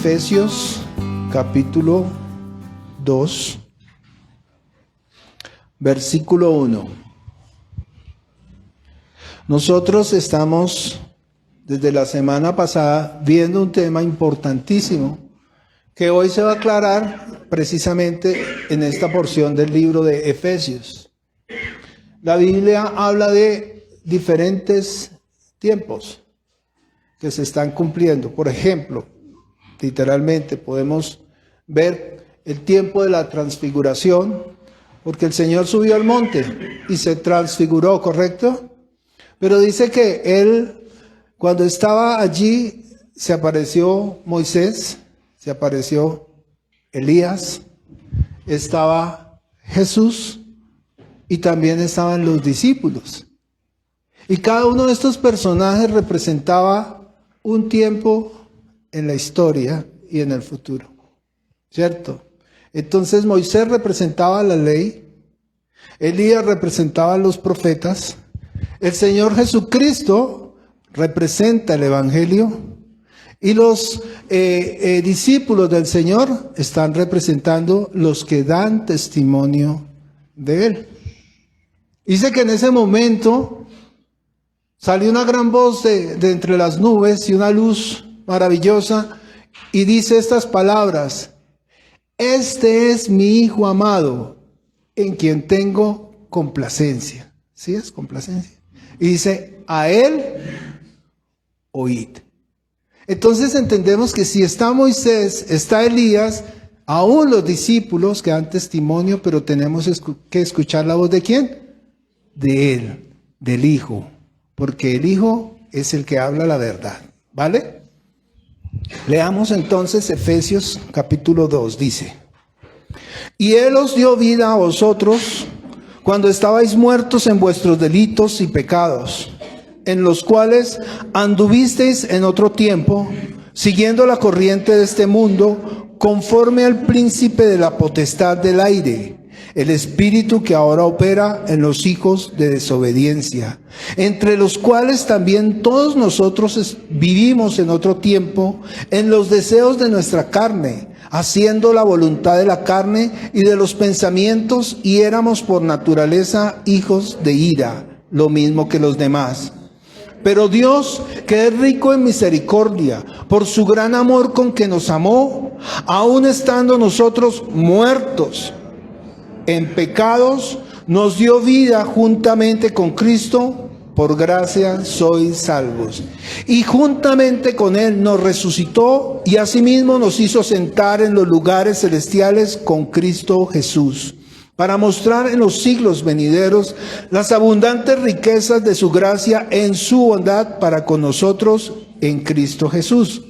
Efesios capítulo 2, versículo 1. Nosotros estamos desde la semana pasada viendo un tema importantísimo que hoy se va a aclarar precisamente en esta porción del libro de Efesios. La Biblia habla de diferentes tiempos que se están cumpliendo. Por ejemplo, literalmente podemos ver el tiempo de la transfiguración, porque el Señor subió al monte y se transfiguró, ¿correcto? Pero dice que Él, cuando estaba allí, se apareció Moisés, se apareció Elías, estaba Jesús y también estaban los discípulos. Y cada uno de estos personajes representaba un tiempo en la historia y en el futuro, ¿cierto? Entonces Moisés representaba la ley, Elías representaba a los profetas, el Señor Jesucristo representa el Evangelio y los discípulos del Señor están representando los que dan testimonio de Él. Dice que en ese momento salió una gran voz de entre las nubes y una luz maravillosa y dice estas palabras: este es mi Hijo amado, en quien tengo complacencia. ¿Sí es complacencia? Y dice, a Él oíd. Entonces entendemos que si está Moisés, está Elías, aún los discípulos que dan testimonio, pero tenemos que escuchar la voz ¿de quién? De Él, del Hijo, porque el Hijo es el que habla la verdad, ¿vale? Leamos entonces Efesios capítulo 2, dice: y Él os dio vida a vosotros cuando estabais muertos en vuestros delitos y pecados, en los cuales anduvisteis en otro tiempo, siguiendo la corriente de este mundo, conforme al príncipe de la potestad del aire, el espíritu que ahora opera en los hijos de desobediencia, entre los cuales también todos nosotros vivimos en otro tiempo, en los deseos de nuestra carne, haciendo la voluntad de la carne y de los pensamientos, y éramos por naturaleza hijos de ira, lo mismo que los demás. Pero Dios, que es rico en misericordia, por su gran amor con que nos amó, aun estando nosotros muertos en pecados, nos dio vida juntamente con Cristo. Por gracia sois salvos. Y juntamente con Él nos resucitó y asimismo nos hizo sentar en los lugares celestiales con Cristo Jesús, para mostrar en los siglos venideros las abundantes riquezas de su gracia en su bondad para con nosotros en Cristo Jesús.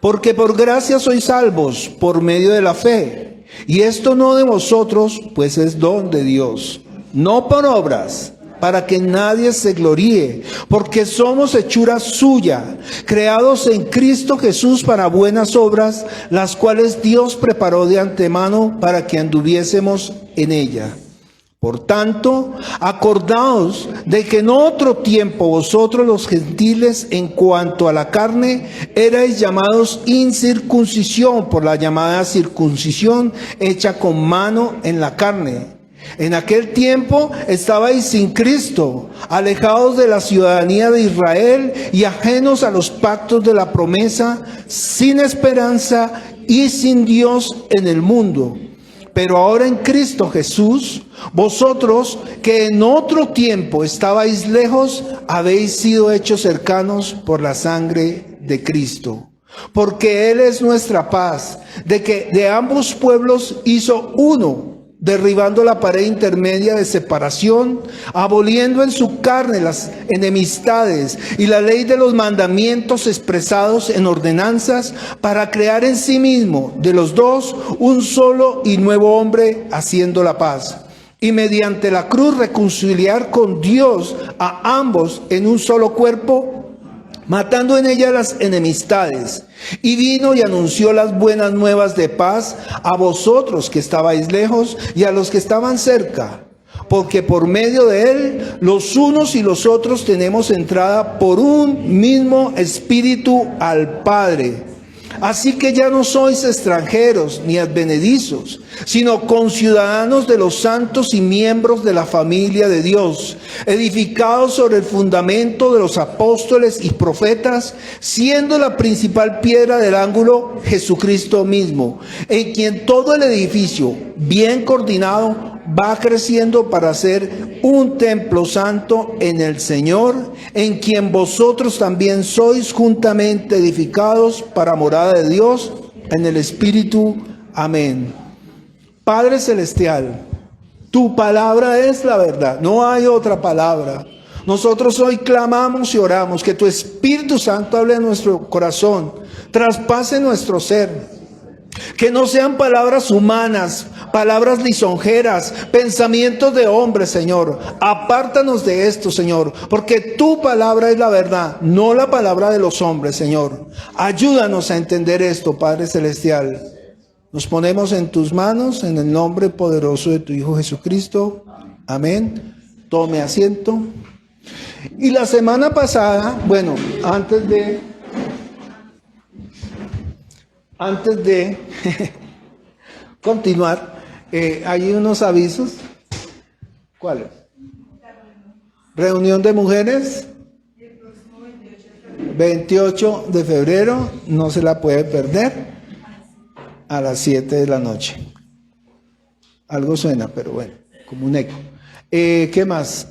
Porque por gracia sois salvos por medio de la fe. Y esto no de vosotros, pues es don de Dios, no por obras, para que nadie se gloríe, porque somos hechura suya, creados en Cristo Jesús para buenas obras, las cuales Dios preparó de antemano para que anduviésemos en ella. Por tanto, acordaos de que en otro tiempo vosotros los gentiles, en cuanto a la carne, erais llamados incircuncisión por la llamada circuncisión hecha con mano en la carne. En aquel tiempo estabais sin Cristo, alejados de la ciudadanía de Israel y ajenos a los pactos de la promesa, sin esperanza y sin Dios en el mundo. Pero ahora en Cristo Jesús, vosotros que en otro tiempo estabais lejos, habéis sido hechos cercanos por la sangre de Cristo. Porque Él es nuestra paz, de que de ambos pueblos hizo uno, derribando la pared intermedia de separación, aboliendo en su carne las enemistades y la ley de los mandamientos expresados en ordenanzas, para crear en sí mismo de los dos un solo y nuevo hombre, haciendo la paz. Y mediante la cruz reconciliar con Dios a ambos en un solo cuerpo, matando en ella las enemistades. Y vino y anunció las buenas nuevas de paz a vosotros que estabais lejos y a los que estaban cerca, porque por medio de Él los unos y los otros tenemos entrada por un mismo Espíritu al Padre. Así que ya no sois extranjeros ni advenedizos, sino conciudadanos de los santos y miembros de la familia de Dios, edificados sobre el fundamento de los apóstoles y profetas, siendo la principal piedra del ángulo Jesucristo mismo, en quien todo el edificio, bien coordinado, va creciendo para ser un templo santo en el Señor, en quien vosotros también sois juntamente edificados para morada de Dios en el Espíritu. Amén. Padre Celestial, tu palabra es la verdad, no hay otra palabra. Nosotros hoy clamamos y oramos que tu Espíritu Santo hable en nuestro corazón, traspase nuestro ser. Que no sean palabras humanas, palabras lisonjeras, pensamientos de hombres, Señor. Apártanos de esto, Señor, porque tu palabra es la verdad, no la palabra de los hombres, Señor. Ayúdanos a entender esto, Padre Celestial. Nos ponemos en tus manos, en el nombre poderoso de tu Hijo Jesucristo. Amén. Tome asiento. Y la semana pasada, bueno, antes de continuar, hay unos avisos. ¿Cuáles? Reunión de mujeres, 28 de febrero, no se la puede perder, a las 7 de la noche. Algo suena, pero bueno, como un eco. ¿Qué más?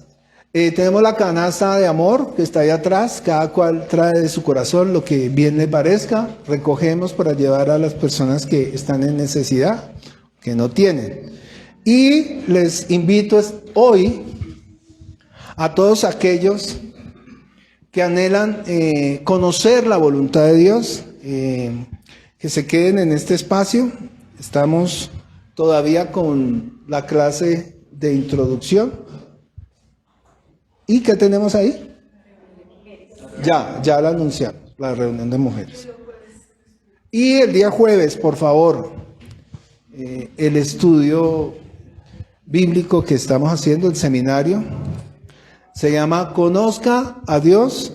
Tenemos la canasta de amor que está ahí atrás, cada cual trae de su corazón lo que bien le parezca, recogemos para llevar a las personas que están en necesidad, que no tienen. Y les invito hoy a todos aquellos que anhelan conocer la voluntad de Dios, que se queden en este espacio. Estamos todavía con la clase de introducción. ¿Y qué tenemos ahí? Ya la anunciamos, la reunión de mujeres. Y el día jueves, por favor, el estudio bíblico que estamos haciendo, el seminario, se llama Conozca a Dios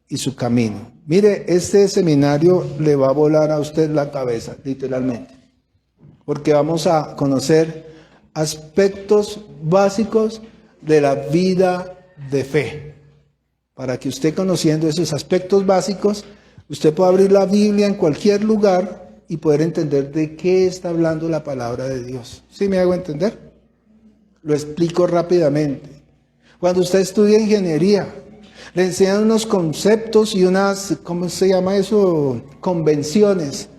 y su camino. Mire, este seminario le va a volar a usted la cabeza, literalmente, porque vamos a conocer aspectos básicos de la vida de fe, para que usted, conociendo esos aspectos básicos, usted pueda abrir la Biblia en cualquier lugar y poder entender de qué está hablando la palabra de Dios. ¿Sí me hago entender? Lo explico rápidamente. Cuando usted estudia ingeniería, le enseñan unos conceptos y unas, ¿cómo se llama eso? Convenciones.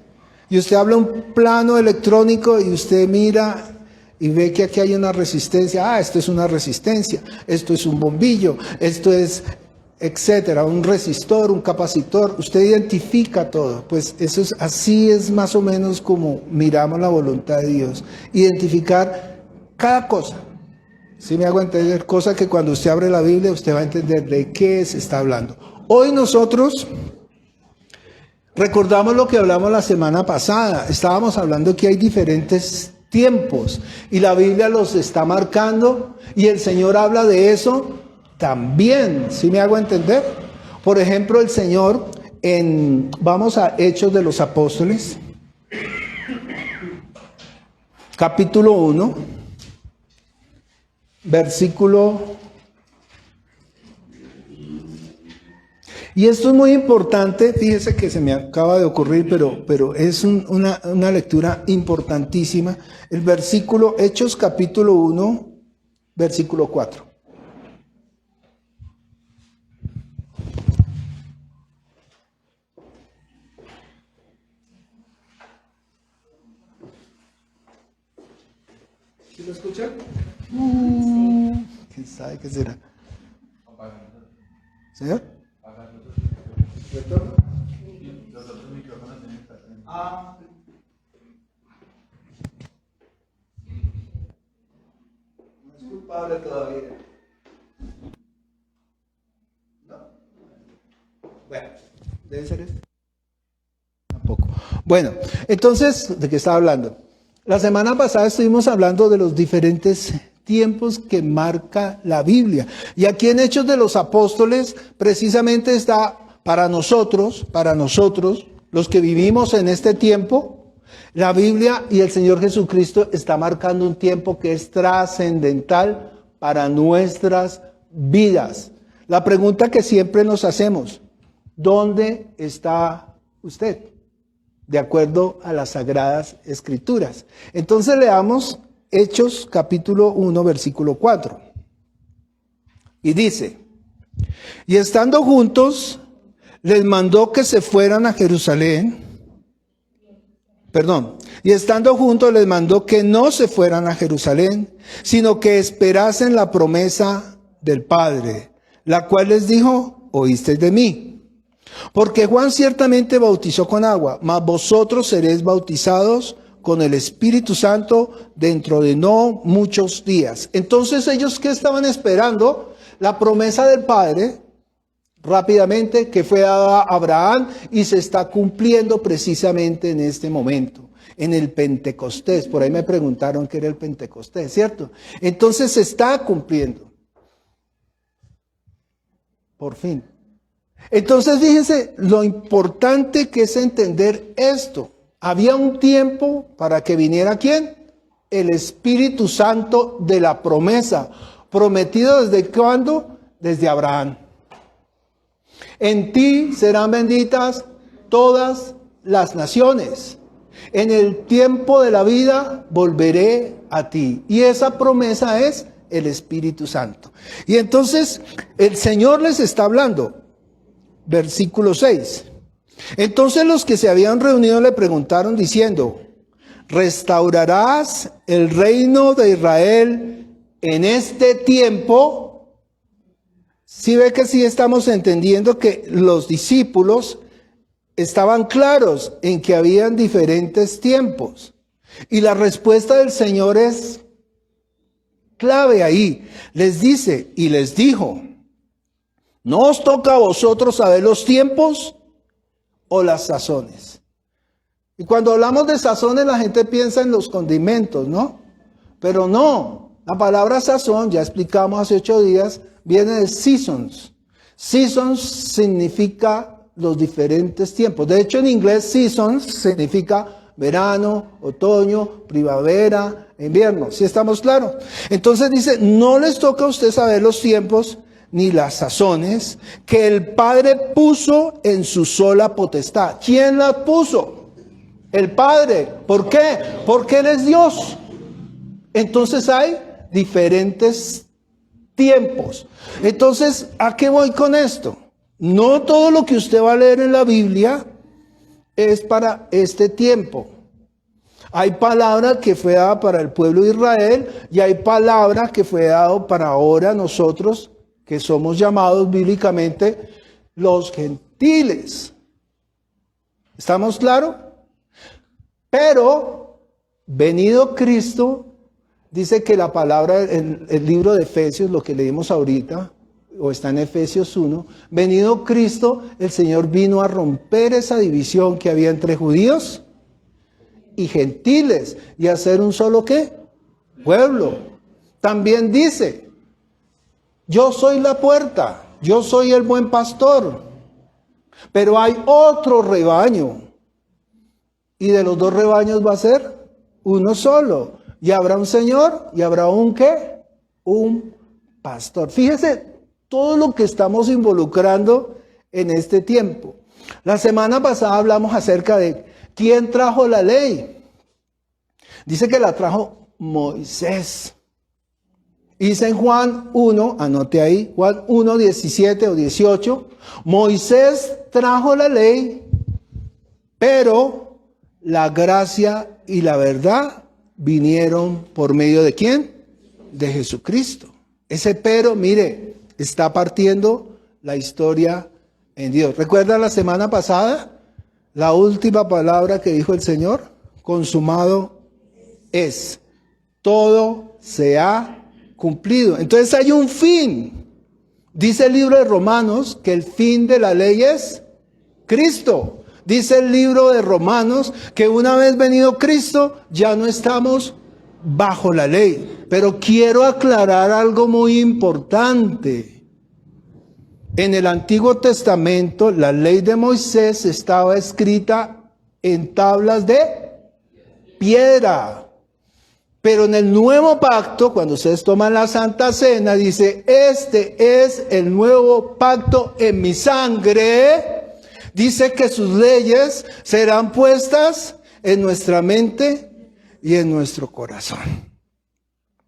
Y usted habla un plano electrónico y usted mira y ve que aquí hay una resistencia. Esto es una resistencia, esto es un bombillo, esto es, etcétera, un resistor, un capacitor. Usted identifica todo. Pues así es más o menos como miramos la voluntad de Dios. Identificar cada cosa. ¿Sí me hago entender? Cosa que cuando usted abre la Biblia, usted va a entender de qué se está hablando. Hoy nosotros recordamos lo que hablamos la semana pasada. Estábamos hablando que hay diferentes tiempos y la Biblia los está marcando y el Señor habla de eso también. ¿Sí me hago entender? Por ejemplo, el Señor vamos a Hechos de los Apóstoles, capítulo 1, versículo. Y esto es muy importante, fíjese que se me acaba de ocurrir, pero es una lectura importantísima. El versículo, Hechos capítulo 1, versículo 4. ¿Sí lo escuchan? ¿Quién sabe qué será? ¿Señor? ¿Retorno? Los otros micrófonos tienen que estar. No es culpable todavía. ¿No? Bueno, debe ser esto. Tampoco. Bueno, entonces, ¿de qué estaba hablando? La semana pasada estuvimos hablando de los diferentes tiempos que marca la Biblia. Y aquí en Hechos de los Apóstoles, precisamente está para nosotros, los que vivimos en este tiempo, la Biblia y el Señor Jesucristo está marcando un tiempo que es trascendental para nuestras vidas. La pregunta que siempre nos hacemos, ¿dónde está usted? De acuerdo a las Sagradas Escrituras. Entonces leamos Hechos capítulo 1, versículo 4. Y dice, y estando juntos, les mandó que se fueran a Jerusalén. Y estando juntos les mandó que no se fueran a Jerusalén, sino que esperasen la promesa del Padre, la cual les dijo, oísteis de mí. Porque Juan ciertamente bautizó con agua, mas vosotros seréis bautizados con el Espíritu Santo dentro de no muchos días. Entonces ellos, ¿qué estaban esperando? La promesa del Padre, rápidamente, que fue dada a Abraham y se está cumpliendo precisamente en este momento, en el Pentecostés. Por ahí me preguntaron qué era el Pentecostés, ¿cierto? Entonces se está cumpliendo. Por fin. Entonces fíjense lo importante que es entender esto. Había un tiempo para que viniera ¿quién? El Espíritu Santo de la promesa. ¿Prometido desde cuándo? Desde Abraham. En ti serán benditas todas las naciones. En el tiempo de la vida volveré a ti. Y esa promesa es el Espíritu Santo. Y entonces el Señor les está hablando. Versículo 6. Entonces los que se habían reunido le preguntaron diciendo, ¿restaurarás el reino de Israel en este tiempo? Sí ve que sí estamos entendiendo que los discípulos estaban claros en que habían diferentes tiempos. Y la respuesta del Señor es clave ahí. Les dice y les dijo, ¿no os toca a vosotros saber los tiempos o las sazones? Y cuando hablamos de sazones, la gente piensa en los condimentos, ¿no? Pero no, la palabra sazón, ya explicamos hace 8 días, viene de seasons. Seasons significa los diferentes tiempos. De hecho, en inglés, seasons significa verano, otoño, primavera, invierno. ¿Sí estamos claros? Entonces dice, no les toca a usted saber los tiempos ni las sazones que el Padre puso en su sola potestad. ¿Quién las puso? El Padre. ¿Por qué? Porque Él es Dios. Entonces hay diferentes tiempos. Entonces, ¿a qué voy con esto? No todo lo que usted va a leer en la Biblia es para este tiempo. Hay palabra que fue dada para el pueblo de Israel y hay palabra que fue dada para ahora nosotros, que somos llamados bíblicamente los gentiles. ¿Estamos claros? Pero, venido Cristo, dice que la palabra, el libro de Efesios, lo que leímos ahorita, o está en Efesios 1, venido Cristo, el Señor vino a romper esa división que había entre judíos y gentiles, y hacer un solo ¿qué? Pueblo. También dice, yo soy la puerta, yo soy el buen pastor, pero hay otro rebaño, y de los 2 rebaños va a ser uno solo, y habrá un Señor, y habrá un ¿qué? Un pastor. Fíjese todo lo que estamos involucrando en este tiempo. La semana pasada hablamos acerca de quién trajo la ley. Dice que la trajo Moisés. Dice en Juan 1, anote ahí, Juan 1, 17 o 18, Moisés trajo la ley, pero la gracia y la verdad vinieron por medio de ¿quién? De Jesucristo. Ese pero, mire, está partiendo la historia en Dios. ¿Recuerda la semana pasada? La última palabra que dijo el Señor, consumado es. Todo se ha cumplido. Entonces hay un fin. Dice el libro de Romanos que el fin de la ley es Cristo. Dice el libro de Romanos que una vez venido Cristo ya no estamos bajo la ley. Pero quiero aclarar algo muy importante. En el Antiguo Testamento, la ley de Moisés estaba escrita en tablas de piedra. Pero en el nuevo pacto, cuando ustedes toman la Santa Cena, dice, este es el nuevo pacto en mi sangre. Dice que sus leyes serán puestas en nuestra mente y en nuestro corazón.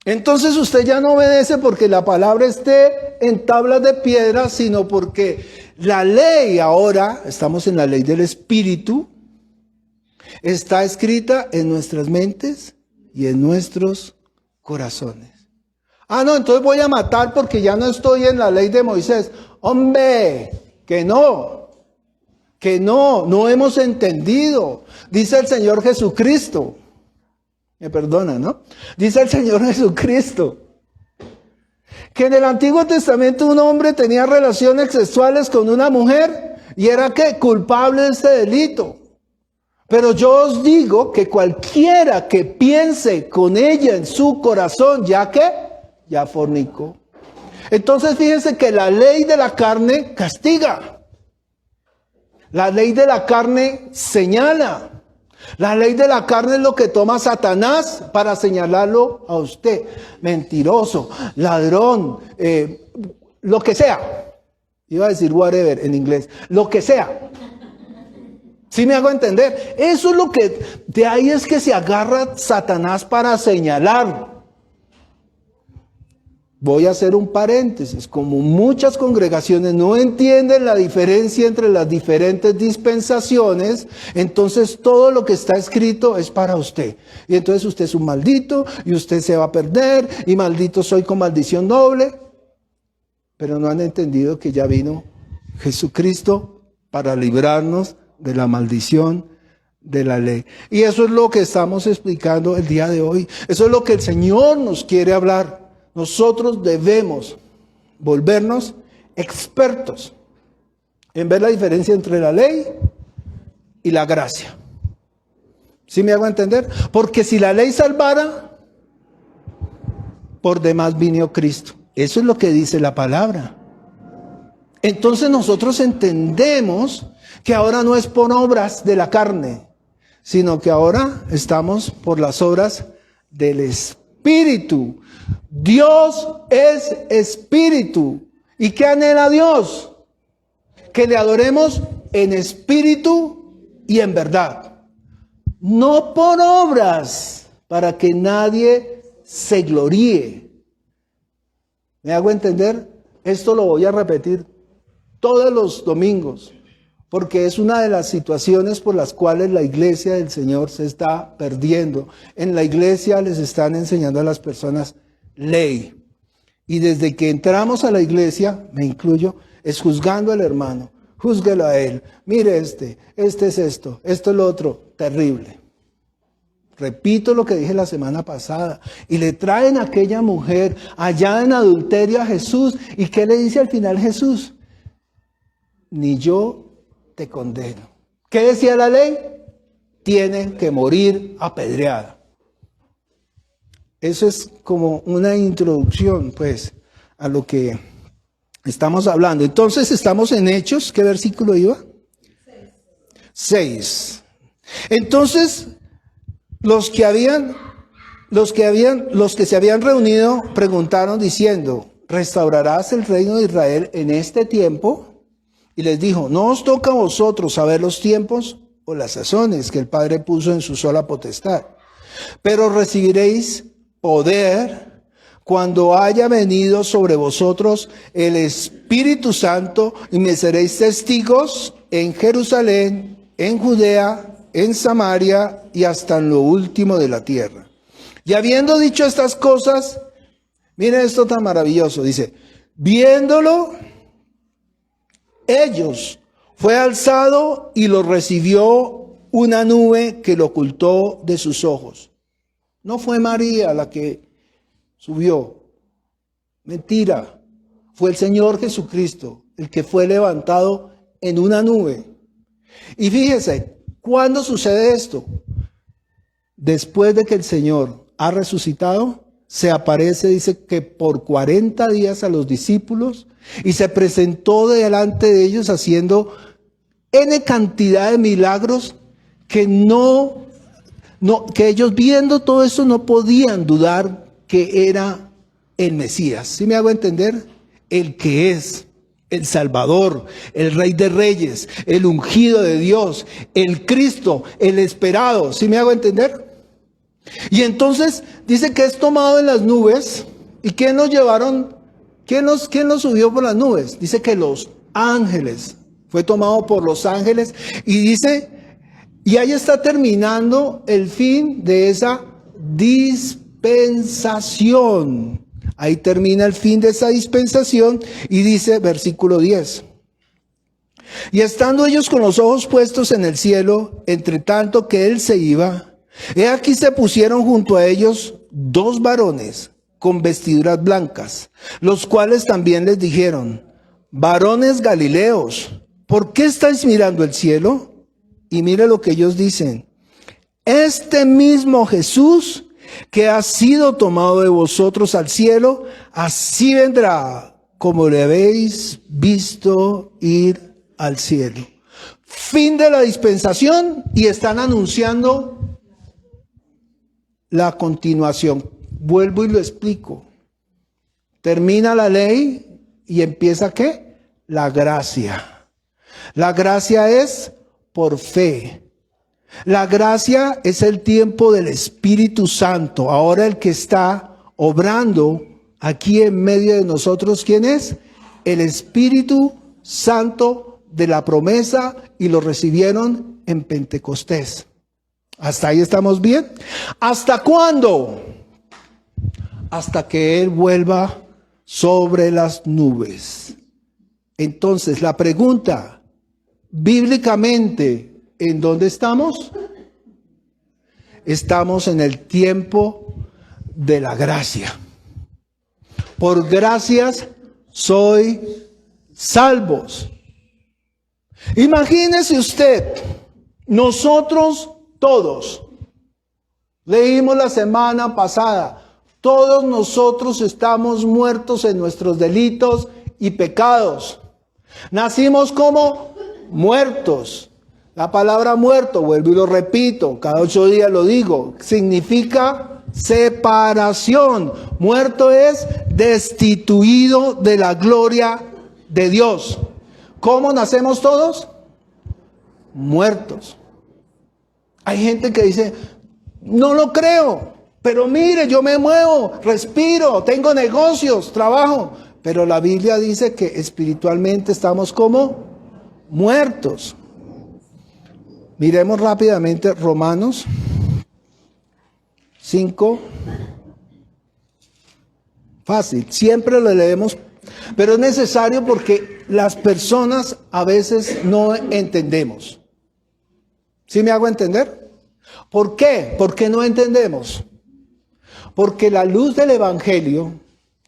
Entonces usted ya no obedece porque la palabra esté en tablas de piedra, sino porque la ley ahora, estamos en la ley del Espíritu, está escrita en nuestras mentes y en nuestros corazones. Ah, no, entonces voy a matar porque ya no estoy en la ley de Moisés. Hombre, que no hemos entendido. Dice el Señor Jesucristo. Me perdona, ¿no? Dice el Señor Jesucristo que en el Antiguo Testamento un hombre tenía relaciones sexuales con una mujer y era ¿qué? Culpable de este delito. Pero yo os digo que cualquiera que piense con ella en su corazón, ya fornicó. Entonces fíjense que la ley de la carne castiga. La ley de la carne señala. La ley de la carne es lo que toma Satanás para señalarlo a usted. Mentiroso, ladrón, lo que sea. Iba a decir whatever en inglés. Lo que sea. ¿Sí me hago entender? Eso es lo que, de ahí es que se agarra Satanás para señalar. Voy a hacer un paréntesis. Como muchas congregaciones no entienden la diferencia entre las diferentes dispensaciones, entonces todo lo que está escrito es para usted. Y entonces usted es un maldito y usted se va a perder y maldito soy con maldición doble. Pero no han entendido que ya vino Jesucristo para librarnos de la maldición de la ley. Y eso es lo que estamos explicando el día de hoy. Eso es lo que el Señor nos quiere hablar. Nosotros debemos volvernos expertos en ver la diferencia entre la ley y la gracia. ¿Sí me hago entender? Porque si la ley salvara, por demás vino Cristo. Eso es lo que dice la palabra. Entonces nosotros entendemos que ahora no es por obras de la carne, sino que ahora estamos por las obras del Espíritu. Dios es Espíritu. ¿Y qué anhela Dios? Que le adoremos en espíritu y en verdad. No por obras, para que nadie se gloríe. ¿Me hago entender? Esto lo voy a repetir todos los domingos, porque es una de las situaciones por las cuales la iglesia del Señor se está perdiendo. En la iglesia les están enseñando a las personas ley. Y desde que entramos a la iglesia, me incluyo, es juzgando al hermano. Júzguelo a él. Mire este es esto es lo otro. Terrible. Repito lo que dije la semana pasada. Y le traen a aquella mujer allá en adulterio a Jesús. ¿Y qué le dice al final Jesús? Ni yo te condeno. ¿Qué decía la ley? Tienen que morir apedreada. Eso es como una introducción, pues, a lo que estamos hablando. Entonces, estamos en Hechos. ¿Qué versículo iba? 6. Entonces, los que se habían reunido preguntaron diciendo, ¿restaurarás el reino de Israel en este tiempo? Y les dijo, no os toca a vosotros saber los tiempos o las sazones que el Padre puso en su sola potestad, pero recibiréis poder cuando haya venido sobre vosotros el Espíritu Santo y me seréis testigos en Jerusalén, en Judea, en Samaria y hasta en lo último de la tierra. Y habiendo dicho estas cosas, miren esto tan maravilloso, dice, viéndolo ellos, fue alzado y lo recibió una nube que lo ocultó de sus ojos. No fue María la que subió. Mentira. Fue el Señor Jesucristo el que fue levantado en una nube. Y fíjese, ¿cuándo sucede esto? Después de que el Señor ha resucitado, se aparece, dice que por 40 días a los discípulos y se presentó delante de ellos haciendo N cantidad de milagros que que ellos viendo todo eso no podían dudar que era el Mesías. ¿Sí me hago entender? El que es, el Salvador, el Rey de Reyes, el ungido de Dios, el Cristo, el esperado. ¿Sí me hago entender? Y entonces dice que es tomado en las nubes. ¿Y quién nos llevaron? ¿Quién nos subió por las nubes? Dice que los ángeles. Fue tomado por los ángeles. Y dice, y ahí está terminando el fin de esa dispensación. Ahí termina el fin de esa dispensación y dice, versículo 10. Y estando ellos con los ojos puestos en el cielo, entre tanto que él se iba, he aquí se pusieron junto a ellos dos varones con vestiduras blancas, los cuales también les dijeron, varones galileos, ¿por qué estáis mirando el cielo? Y mire lo que ellos dicen, este mismo Jesús que ha sido tomado de vosotros al cielo, así vendrá como le habéis visto ir al cielo. Fin de la dispensación y están anunciando la continuación. Vuelvo y lo explico. Termina la ley y empieza ¿qué? La gracia. La gracia es por fe. La gracia es el tiempo del Espíritu Santo. Ahora el que está obrando aquí en medio de nosotros, ¿quién es? El Espíritu Santo de la promesa y lo recibieron en Pentecostés. ¿Hasta ahí estamos bien? ¿Hasta cuándo? Hasta que Él vuelva sobre las nubes. Entonces, la pregunta, bíblicamente, ¿en dónde estamos? Estamos en el tiempo de la gracia. Por gracias soy salvos. Imagínese usted, nosotros todos, leímos la semana pasada, todos nosotros estamos muertos en nuestros delitos y pecados. Nacimos como muertos. La palabra muerto, vuelvo y lo repito, cada 8 días lo digo, significa separación. Muerto es destituido de la gloria de Dios. ¿Cómo nacemos todos? Muertos. Hay gente que dice, no lo creo, pero mire, yo me muevo, respiro, tengo negocios, trabajo. Pero la Biblia dice que espiritualmente estamos como muertos. Miremos rápidamente Romanos 5. Fácil, siempre lo leemos, pero es necesario porque las personas a veces no entendemos. ¿Sí me hago entender? ¿Por qué? ¿Por qué no entendemos? Porque la luz del Evangelio,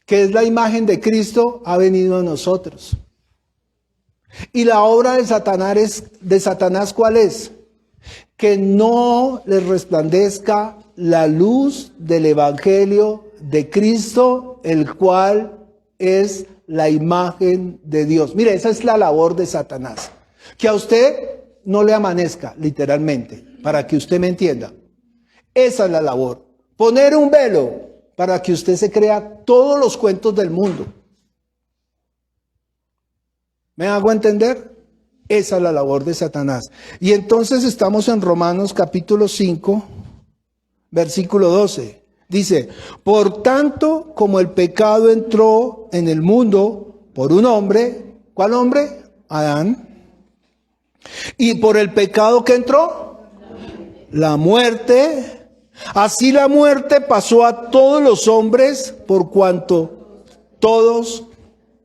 que es la imagen de Cristo, ha venido a nosotros. Y la obra de Satanás, ¿cuál es? Que no les resplandezca la luz del Evangelio de Cristo, el cual es la imagen de Dios. Mire, esa es la labor de Satanás. Que a usted no le amanezca, literalmente, para que usted me entienda. Esa es la labor. Poner un velo para que usted se crea todos los cuentos del mundo. ¿Me hago entender? Esa es la labor de Satanás. Y entonces estamos en Romanos capítulo 5, versículo 12. Dice, por tanto, como el pecado entró en el mundo por un hombre, ¿cuál hombre? Adán. Y por el pecado que entró, la muerte. Así la muerte pasó a todos los hombres por cuanto todos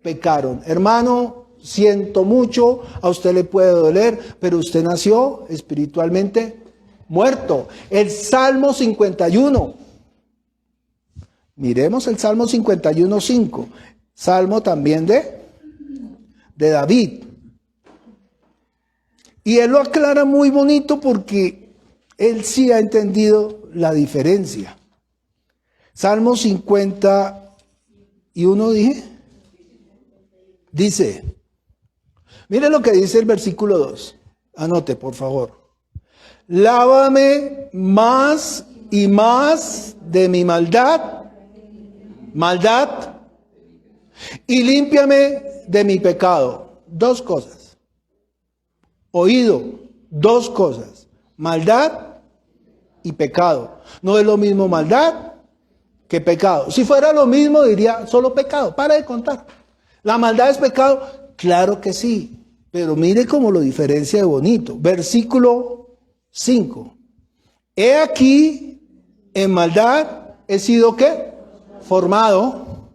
pecaron. Hermano, siento mucho, a usted le puede doler, pero usted nació espiritualmente muerto. El Salmo 51. Miremos el Salmo 51:5. Salmo también de David. Y él lo aclara muy bonito porque él sí ha entendido la diferencia. Salmo 51, dije. Dice, mire lo que dice el versículo 2. Anote, por favor. Lávame más y más de mi maldad, y límpiame de mi pecado. Dos cosas. Oído, dos cosas. Maldad y pecado. No es lo mismo maldad que pecado. Si fuera lo mismo, diría solo pecado. Para de contar. ¿La maldad es pecado? Claro que sí. Pero mire cómo lo diferencia de bonito. Versículo 5. He aquí, en maldad he sido ¿qué? Formado.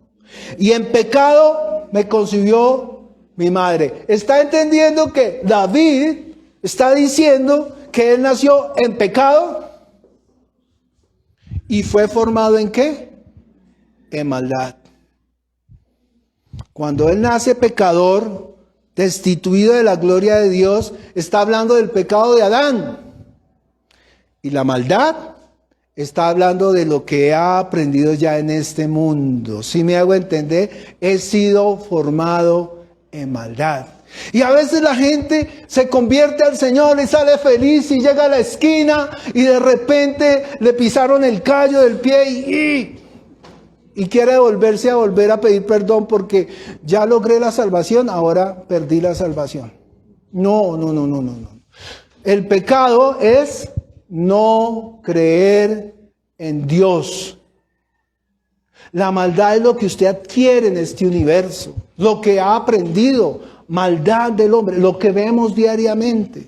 Y en pecado me concibió mi madre. ¿Está entendiendo que David está diciendo que él nació en pecado? ¿Y fue formado en qué? En maldad. Cuando él nace pecador, destituido de la gloria de Dios, está hablando del pecado de Adán. Y la maldad está hablando de lo que ha aprendido ya en este mundo. Si me hago entender, he sido formado en maldad. Y a veces la gente se convierte al Señor y sale feliz y llega a la esquina y de repente le pisaron el callo del pie y quiere volver a pedir perdón porque ya logré la salvación, ahora perdí la salvación. No. El pecado es no creer en Dios. La maldad es lo que usted adquiere en este universo, lo que ha aprendido. Maldad del hombre, lo que vemos diariamente.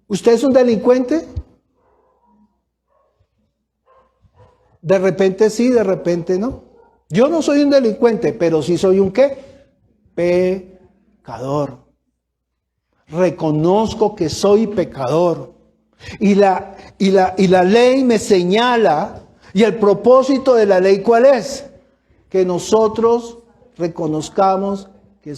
¿Usted es un delincuente? De repente sí, de repente no. Yo no soy un delincuente, pero sí soy un ¿qué? Pecador. Reconozco que soy pecador. Y la ley me señala, y el propósito de la ley ¿cuál es? Que nosotros reconozcamos que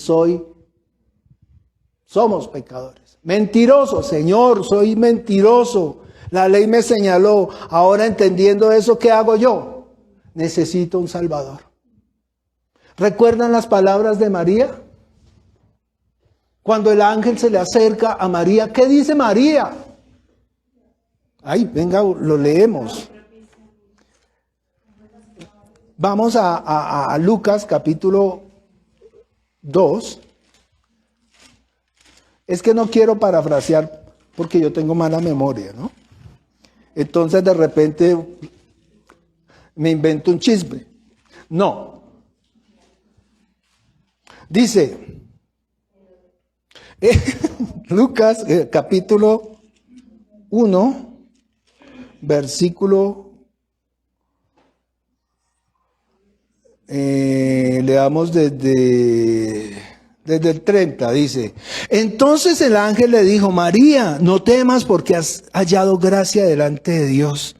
somos pecadores. Mentiroso, Señor, soy mentiroso. La ley me señaló. Ahora entendiendo eso, ¿qué hago yo? Necesito un Salvador. ¿Recuerdan las palabras de María? Cuando el ángel se le acerca a María, ¿qué dice María? Ay, venga, lo leemos. Vamos a Lucas capítulo 2. Es que no quiero parafrasear porque yo tengo mala memoria, ¿no? Entonces de repente me invento un chisme. No. Dice, Lucas capítulo 1, versículo, le damos desde el 30, dice. Entonces el ángel le dijo, María, no temas porque has hallado gracia delante de Dios.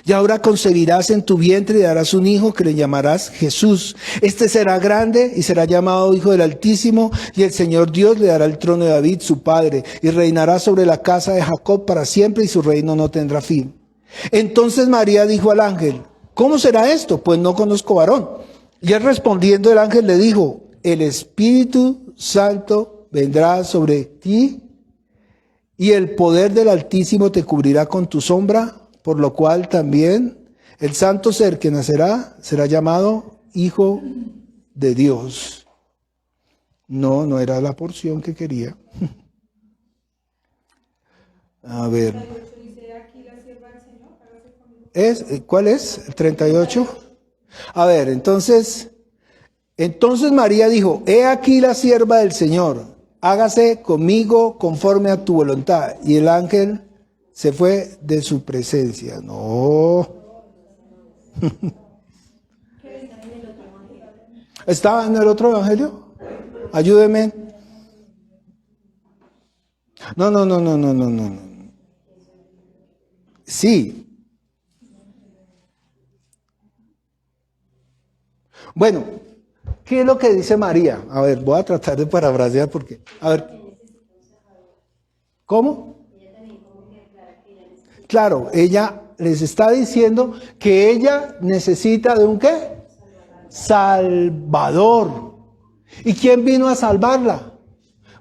Y ahora concebirás en tu vientre y darás un hijo que le llamarás Jesús. Este será grande y será llamado Hijo del Altísimo, y el Señor Dios le dará el trono de David, su padre, y reinará sobre la casa de Jacob para siempre, y su reino no tendrá fin. Entonces María dijo al ángel, ¿cómo será esto? Pues no conozco varón. Y él respondiendo, el ángel le dijo, el Espíritu Santo vendrá sobre ti, y el poder del Altísimo te cubrirá con tu sombra, por lo cual también el santo ser que nacerá será llamado Hijo de Dios. No era la porción que quería. A ver. ¿Cuál es? ¿El 38? A ver, entonces María dijo, he aquí la sierva del Señor, hágase conmigo conforme a tu voluntad. Y el ángel se fue de su presencia. No. ¿Estaba en el otro evangelio? Ayúdeme. No. Sí. Bueno, ¿qué es lo que dice María? A ver, voy a tratar de parafrasear porque, a ver, ¿cómo? Claro, ella les está diciendo que ella necesita de un ¿qué? Salvador. ¿Y quién vino a salvarla?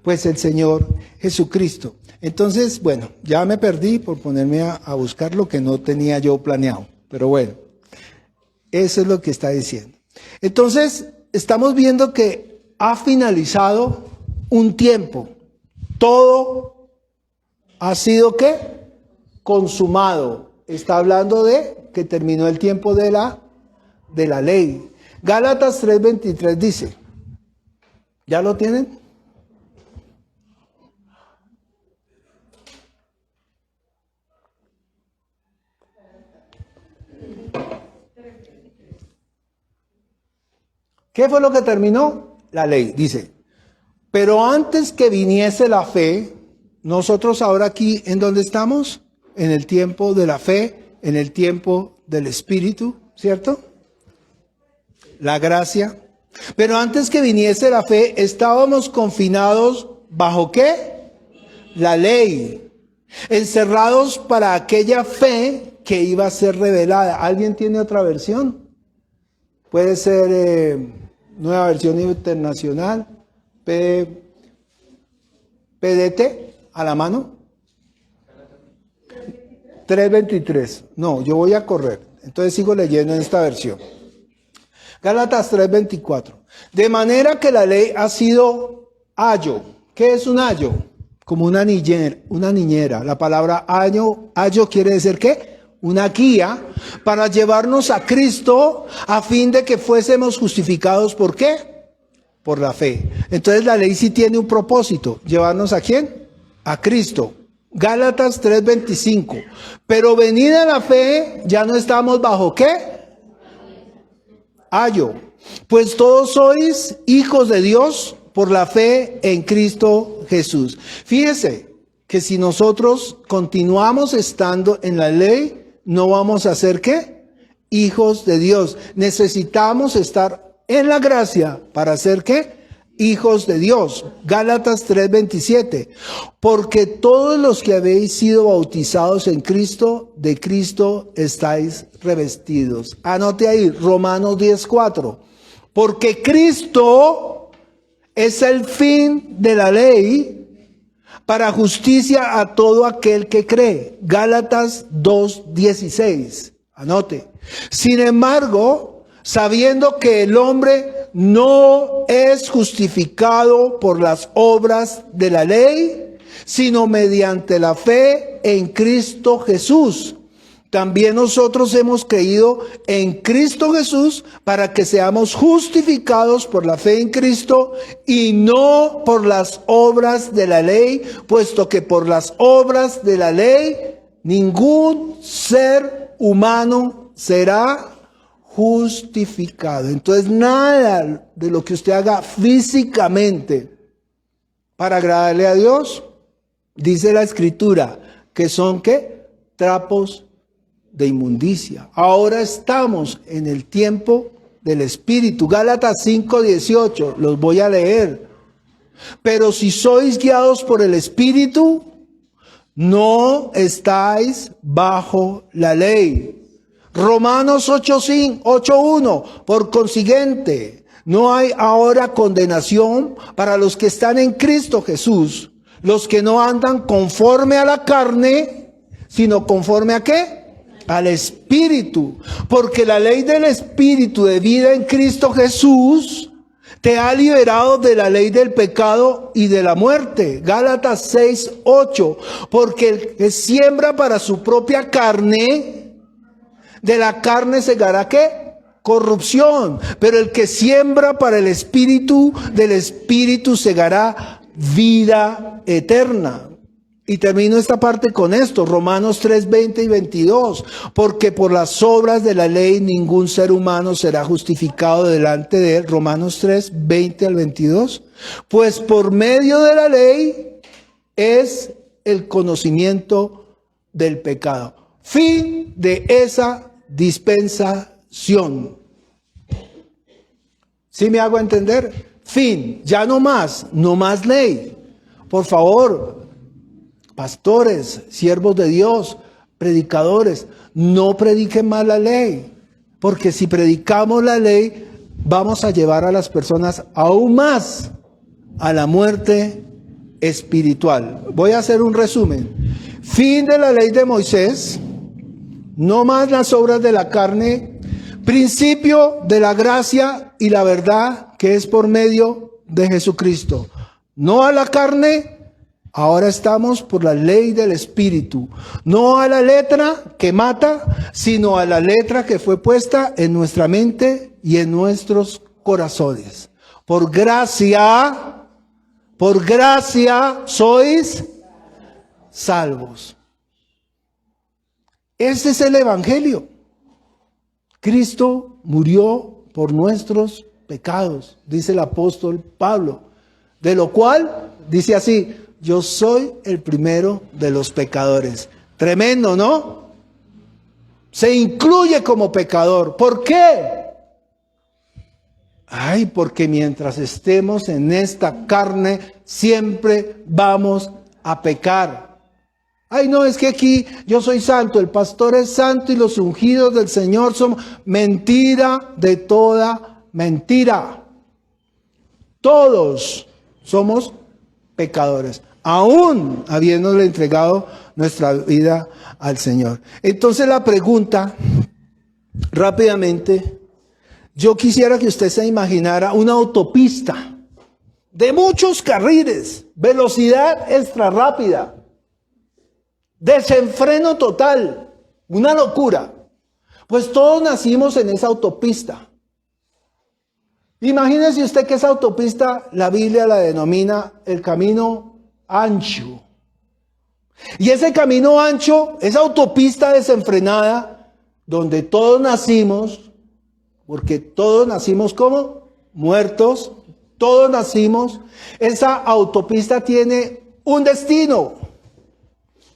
Pues el Señor Jesucristo. Entonces, bueno, ya me perdí por ponerme a buscar lo que no tenía yo planeado. Pero bueno, eso es lo que está diciendo. Entonces, estamos viendo que ha finalizado un tiempo. Todo ha sido ¿qué? Consumado. Está hablando de que terminó el tiempo de la ley. Gálatas 3:23 dice, ¿ya lo tienen? ¿Qué fue lo que terminó? La ley, dice. Pero antes que viniese la fe, nosotros ahora aquí, ¿en dónde estamos? En el tiempo de la fe, en el tiempo del Espíritu, ¿cierto? La gracia. Pero antes que viniese la fe, estábamos confinados ¿bajo qué? La ley. Encerrados para aquella fe que iba a ser revelada. ¿Alguien tiene otra versión? Puede ser Nueva Versión Internacional, PDT, a la mano. 3:23. No, yo voy a correr. Entonces sigo leyendo en esta versión. Gálatas 3:24. De manera que la ley ha sido ayo. ¿Qué es un ayo? Como una niñera. La palabra ayo quiere decir ¿qué? Una guía para llevarnos a Cristo a fin de que fuésemos justificados. ¿Por qué? Por la fe. Entonces la ley sí tiene un propósito. ¿Llevarnos a quién? A Cristo. Gálatas 3:25. Pero venida la fe, ya no estamos bajo ¿qué? Ayo. Pues todos sois hijos de Dios por la fe en Cristo Jesús. Fíjese que si nosotros continuamos estando en la ley, no vamos a ser ¿qué? Hijos de Dios. Necesitamos estar en la gracia para ser ¿qué? Hijos de Dios. Gálatas 3:27. Porque todos los que habéis sido bautizados en Cristo, de Cristo estáis revestidos. Anote ahí, Romanos 10:4. Porque Cristo es el fin de la ley para justicia a todo aquel que cree. Gálatas 2:16. Anote. Sin embargo, sabiendo que el hombre no es justificado por las obras de la ley, sino mediante la fe en Cristo Jesús. También nosotros hemos creído en Cristo Jesús para que seamos justificados por la fe en Cristo y no por las obras de la ley, puesto que por las obras de la ley ningún ser humano será justificado. Entonces nada de lo que usted haga físicamente para agradarle a Dios, dice la Escritura, que son ¿qué? Trapos de inmundicia. Ahora estamos en el tiempo del Espíritu. Gálatas 5:18, los voy a leer. Pero si sois guiados por el Espíritu, no estáis bajo la ley. Romanos 8:1, por consiguiente, no hay ahora condenación para los que están en Cristo Jesús, los que no andan conforme a la carne, sino conforme a ¿qué? Al Espíritu. Porque la ley del Espíritu de vida en Cristo Jesús te ha liberado de la ley del pecado y de la muerte. Gálatas 6:8. Porque el que siembra para su propia carne, de la carne segará ¿qué? Corrupción. Pero el que siembra para el Espíritu, del Espíritu segará vida eterna. Y termino esta parte con esto, Romanos 3:20 y 22. Porque por las obras de la ley ningún ser humano será justificado delante de él. Romanos 3:20 al 22. Pues por medio de la ley es el conocimiento del pecado. Fin de esa dispensación. ¿Sí me hago entender? Fin, ya no más ley. Por favor, pastores, siervos de Dios, predicadores, no prediquen más la ley, porque si predicamos la ley, vamos a llevar a las personas aún más a la muerte espiritual. Voy a hacer un resumen. Fin de la ley de Moisés, no más las obras de la carne, principio de la gracia y la verdad que es por medio de Jesucristo. No a la carne, ahora estamos por la ley del Espíritu. No a la letra que mata, sino a la letra que fue puesta en nuestra mente y en nuestros corazones. Por gracia sois salvos. Ese es el Evangelio. Cristo murió por nuestros pecados, dice el apóstol Pablo, de lo cual dice así: yo soy el primero de los pecadores. Tremendo, ¿no? Se incluye como pecador. ¿Por qué? Ay, porque mientras estemos en esta carne, siempre vamos a pecar. Ay, no, es que aquí yo soy santo, el pastor es santo y los ungidos del Señor son mentira de toda mentira. Todos somos pecadores, aún habiéndole entregado nuestra vida al Señor. Entonces la pregunta, rápidamente, yo quisiera que usted se imaginara una autopista de muchos carriles, velocidad extra rápida, desenfreno total, una locura. Pues todos nacimos en esa autopista. Imagínese usted que esa autopista, la Biblia la denomina el camino ancho. Y ese camino ancho, esa autopista desenfrenada, donde todos nacimos, porque todos nacimos como muertos, todos nacimos, esa autopista tiene un destino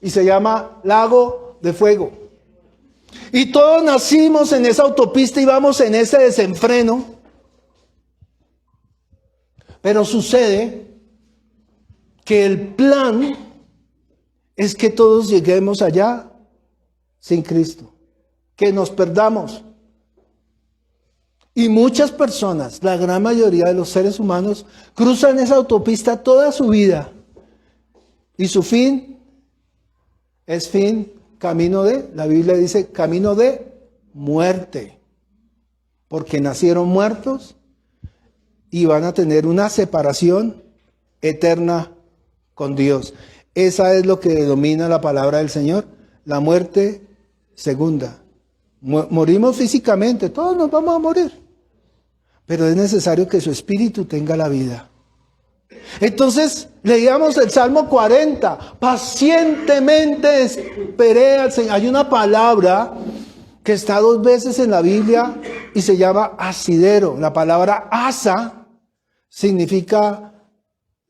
y se llama Lago de Fuego. Y todos nacimos en esa autopista y vamos en ese desenfreno. Pero sucede que el plan es que todos lleguemos allá sin Cristo, que nos perdamos. Y muchas personas, la gran mayoría de los seres humanos, cruzan esa autopista toda su vida. Y su fin es camino de, la Biblia dice, camino de muerte. Porque nacieron muertos y van a tener una separación eterna con Dios. Esa es lo que denomina la palabra del Señor, la muerte segunda. Morimos físicamente, todos nos vamos a morir. Pero es necesario que su espíritu tenga la vida. Entonces, leíamos el Salmo 40. Pacientemente esperé al Señor. Hay una palabra que está 2 veces en la Biblia y se llama asidero. La palabra asa significa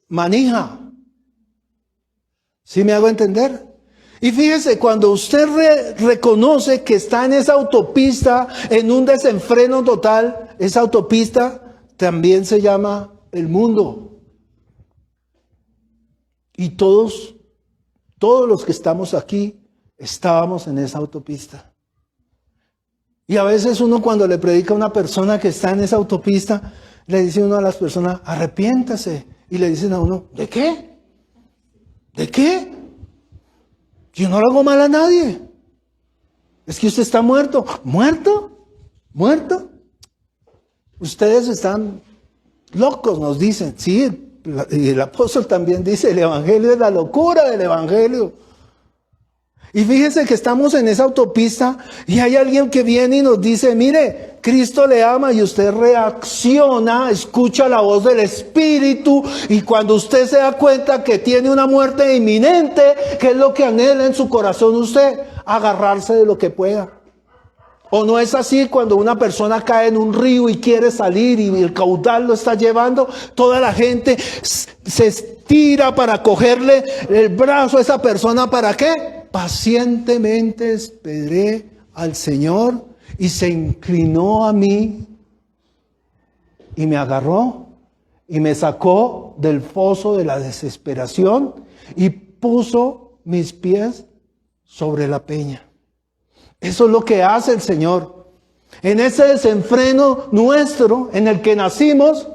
manija. ¿Sí me hago entender? Y fíjese, cuando usted reconoce que está en esa autopista, en un desenfreno total, esa autopista también se llama el mundo. Y todos los que estamos aquí, estábamos en esa autopista. Y a veces uno cuando le predica a una persona que está en esa autopista, le dice uno a las personas, arrepiéntase. Y le dicen a uno, ¿de qué? ¿De qué? Yo no le hago mal a nadie. Es que usted está muerto. ¿Muerto? ¿Muerto? Ustedes están locos, nos dicen. Sí, y el apóstol también dice, el evangelio es la locura del evangelio. Y fíjense que estamos en esa autopista y hay alguien que viene y nos dice, mire, Cristo le ama, y usted reacciona, escucha la voz del Espíritu, y cuando usted se da cuenta que tiene una muerte inminente, ¿qué es lo que anhela en su corazón usted? Agarrarse de lo que pueda. ¿O no es así cuando una persona cae en un río y quiere salir y el caudal lo está llevando? Toda la gente se estira para cogerle el brazo a esa persona. ¿Para qué? Pacientemente esperé al Señor y se inclinó a mí y me agarró y me sacó del foso de la desesperación y puso mis pies sobre la peña. Eso es lo que hace el Señor. En ese desenfreno nuestro en el que nacimos,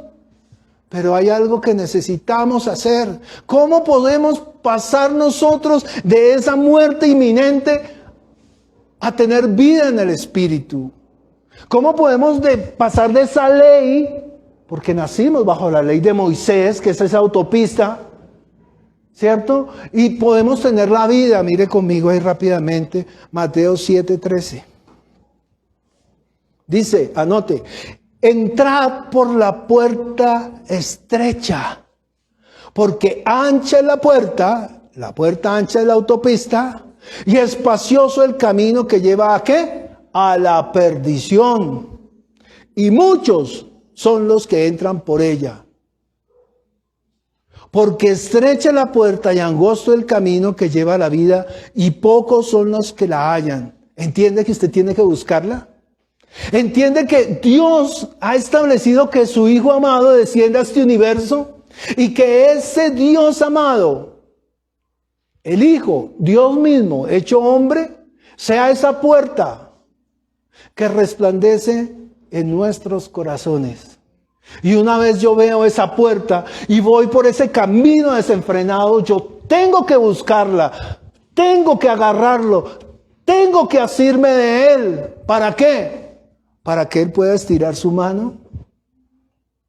pero hay algo que necesitamos hacer. ¿Cómo podemos pasar nosotros de esa muerte inminente a tener vida en el Espíritu? ¿Cómo podemos pasar de esa ley, porque nacimos bajo la ley de Moisés, que es esa autopista, ¿cierto? Y podemos tener la vida. Mire conmigo ahí rápidamente, Mateo 7:13. Dice, anote, entrad por la puerta estrecha, porque ancha es la puerta ancha es la autopista, y espacioso el camino que lleva ¿a qué? A la perdición. Y muchos son los que entran por ella. Porque estrecha es la puerta y angosto el camino que lleva a la vida, y pocos son los que la hallan. ¿Entiende que usted tiene que buscarla? ¿Entiende que Dios ha establecido que su Hijo amado descienda a este universo? Y que ese Dios amado, el Hijo, Dios mismo, hecho hombre, sea esa puerta que resplandece en nuestros corazones. Y una vez yo veo esa puerta y voy por ese camino desenfrenado, yo tengo que buscarla, tengo que agarrarlo, tengo que asirme de Él. ¿Para qué? Para que Él pueda estirar su mano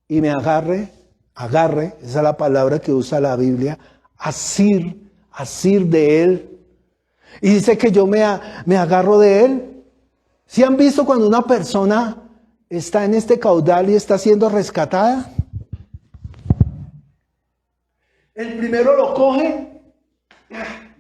y me agarre, esa es la palabra que usa la Biblia, asir de Él. Y dice que yo me agarro de Él. ¿Sí han visto cuando una persona está en este caudal y está siendo rescatada? El primero lo coge,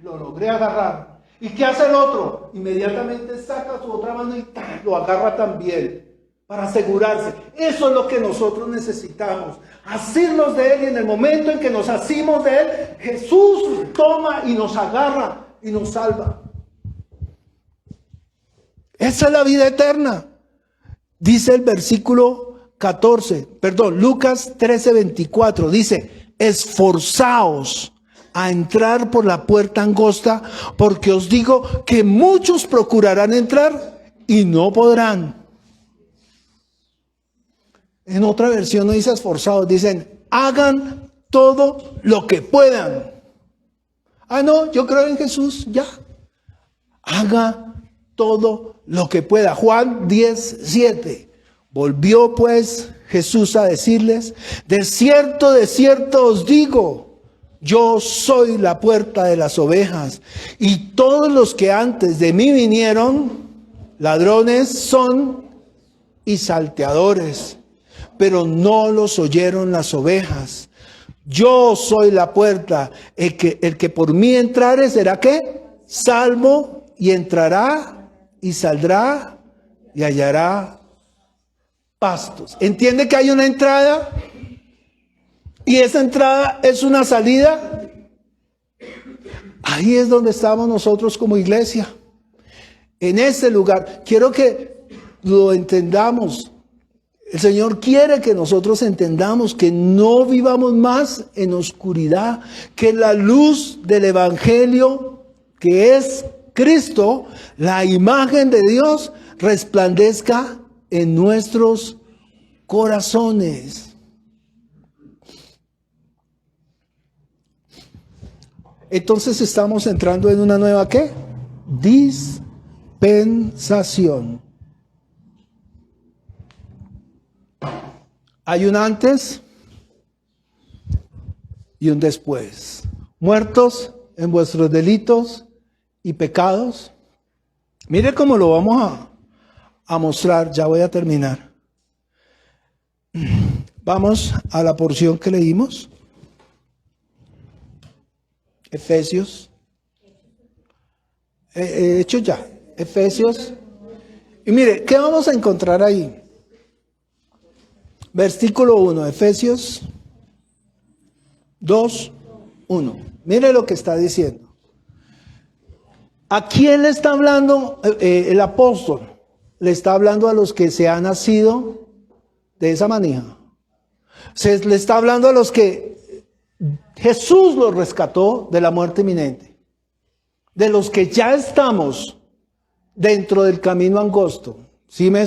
lo logré agarrar. ¿Y qué hace el otro? Inmediatamente saca su otra mano y lo agarra también, para asegurarse. Eso es lo que nosotros necesitamos, asirnos de Él, y en el momento en que nos asimos de Él, Jesús toma y nos agarra y nos salva. Esa es la vida eterna. Dice el versículo Lucas 13:24, dice, esforzaos a entrar por la puerta angosta, porque os digo que muchos procurarán entrar y no podrán. En otra versión no dice esforzados, dicen, hagan todo lo que puedan. Ah, no, yo creo en Jesús, ya. Haga todo lo que pueda. Juan 10:7. Volvió pues Jesús a decirles, de cierto os digo, yo soy la puerta de las ovejas, y todos los que antes de mí vinieron, ladrones son y salteadores, pero no los oyeron las ovejas. Yo soy la puerta, el que por mí entrare será ¿qué? Salvo, y entrará y saldrá y hallará pastos. ¿Entiende que hay una entrada? Y esa entrada es una salida. Ahí es donde estamos nosotros como iglesia. En ese lugar. Quiero que lo entendamos. El Señor quiere que nosotros entendamos que no vivamos más en oscuridad, que la luz del Evangelio, que es Cristo, la imagen de Dios, resplandezca en nuestros corazones. Entonces estamos entrando en una nueva ¿qué? Dispensación. Hay un antes y un después. Muertos en vuestros delitos y pecados. Mire cómo lo vamos a mostrar. Ya voy a terminar. Vamos a la porción que leímos. Efesios. Hecho ya. Efesios. Y mire, ¿qué vamos a encontrar ahí? Versículo 1, Efesios 2:1. Mire lo que está diciendo. ¿A quién le está hablando el apóstol? Le está hablando a los que se han nacido de esa manija. Le está hablando a los que Jesús los rescató de la muerte inminente. De los que ya estamos dentro del camino angosto. ¿Sí me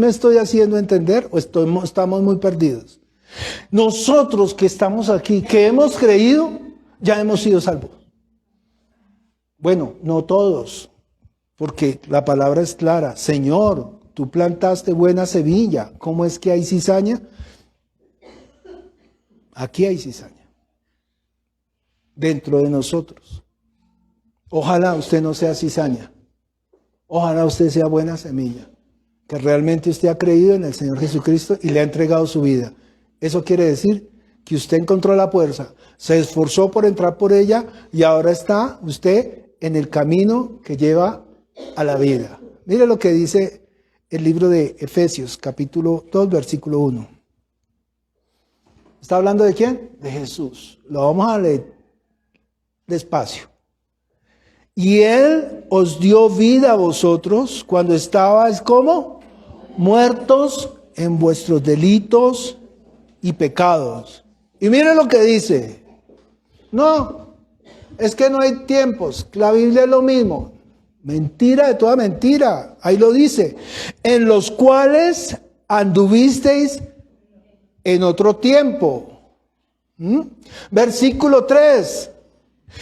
estoy haciendo entender o estamos muy perdidos? Nosotros que estamos aquí, que hemos creído, ya hemos sido salvos. Bueno, no todos, porque la palabra es clara. Señor, tú plantaste buena semilla. ¿Cómo es que hay cizaña? Aquí hay cizaña. Dentro de nosotros. Ojalá usted no sea cizaña. Ojalá usted sea buena semilla. Que realmente usted ha creído en el Señor Jesucristo y le ha entregado su vida. Eso quiere decir que usted encontró la fuerza, se esforzó por entrar por ella y ahora está usted en el camino que lleva a la vida. Mire lo que dice el libro de Efesios, capítulo 2, versículo 1. ¿Está hablando de quién? De Jesús. Lo vamos a leer despacio. Y Él os dio vida a vosotros cuando estabais, ¿cómo? Muertos en vuestros delitos y pecados. Y mire lo que dice. No, es que no hay tiempos. La Biblia es lo mismo. Mentira de toda mentira. Ahí lo dice. En los cuales anduvisteis en otro tiempo. Versículo 3.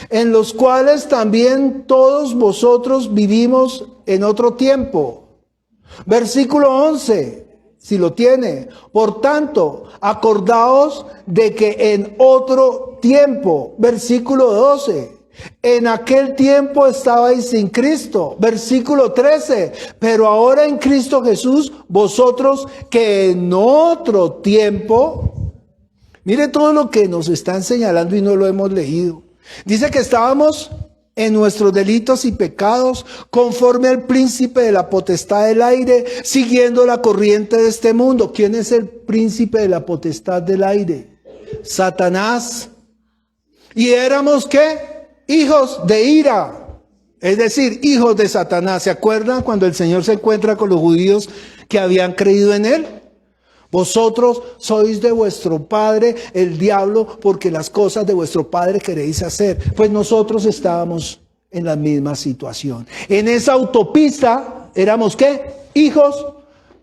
En los cuales también todos vosotros vivimos en otro tiempo. Versículo 11, si lo tiene. Por tanto, acordaos de que en otro tiempo, versículo 12, en aquel tiempo estabais sin Cristo. Versículo 13, pero ahora en Cristo Jesús, vosotros que en otro tiempo, mire todo lo que nos están señalando y no lo hemos leído. Dice que estábamos en nuestros delitos y pecados, conforme al príncipe de la potestad del aire, siguiendo la corriente de este mundo. ¿Quién es el príncipe de la potestad del aire? Satanás. ¿Y éramos qué? Hijos de ira. Es decir, hijos de Satanás. ¿Se acuerdan cuando el Señor se encuentra con los judíos que habían creído en Él? Vosotros sois de vuestro padre el diablo, porque las cosas de vuestro padre queréis hacer. Pues nosotros estábamos en la misma situación. En esa autopista éramos ¿qué? Hijos.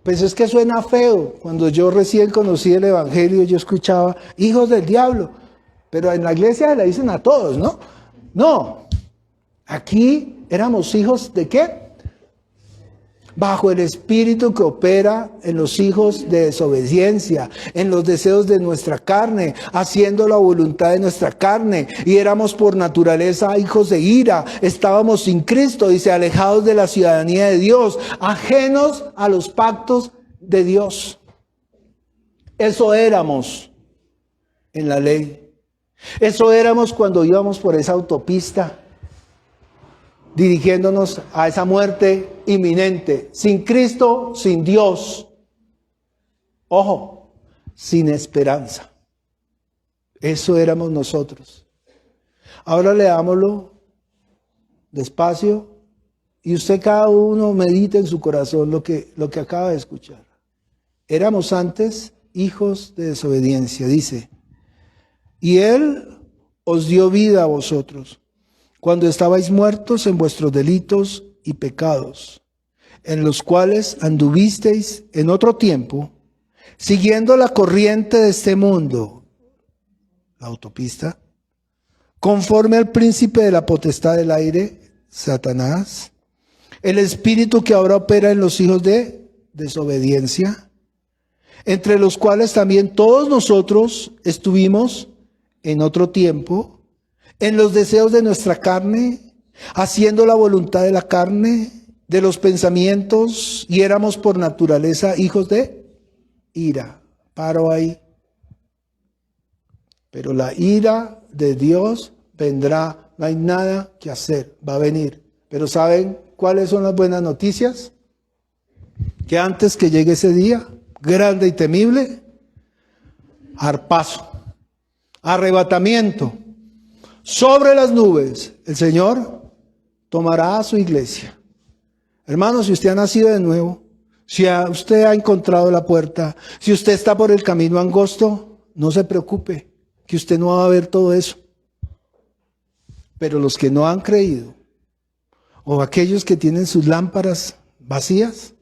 Pues es que suena feo. Cuando yo recién conocí el evangelio, yo escuchaba hijos del diablo. Pero en la iglesia le dicen a todos, ¿no? No. Aquí éramos hijos de ¿qué? Bajo el espíritu que opera en los hijos de desobediencia, en los deseos de nuestra carne, haciendo la voluntad de nuestra carne. Y éramos por naturaleza hijos de ira. Estábamos sin Cristo, dice, alejados de la ciudadanía de Dios, ajenos a los pactos de Dios. Eso éramos en la ley. Eso éramos cuando íbamos por esa autopista, dirigiéndonos a esa muerte inminente, sin Cristo, sin Dios. Ojo, sin esperanza. Eso éramos nosotros. Ahora leámoslo despacio y usted cada uno medite en su corazón lo que acaba de escuchar. Éramos antes hijos de desobediencia, dice, y Él os dio vida a vosotros cuando estabais muertos en vuestros delitos y pecados, en los cuales anduvisteis en otro tiempo, siguiendo la corriente de este mundo, la autopista, conforme al príncipe de la potestad del aire, Satanás, el espíritu que ahora opera en los hijos de desobediencia, entre los cuales también todos nosotros estuvimos en otro tiempo, en los deseos de nuestra carne, haciendo la voluntad de la carne, de los pensamientos, y éramos por naturaleza hijos de ira. Paro ahí. Pero la ira de Dios vendrá, no hay nada que hacer, va a venir. Pero ¿saben cuáles son las buenas noticias? Que antes que llegue ese día, grande y temible, arpazo, arrebatamiento, sobre las nubes, el Señor tomará a su iglesia. Hermanos, si usted ha nacido de nuevo, si usted ha encontrado la puerta, si usted está por el camino angosto, no se preocupe, que usted no va a ver todo eso. Pero los que no han creído, o aquellos que tienen sus lámparas vacías,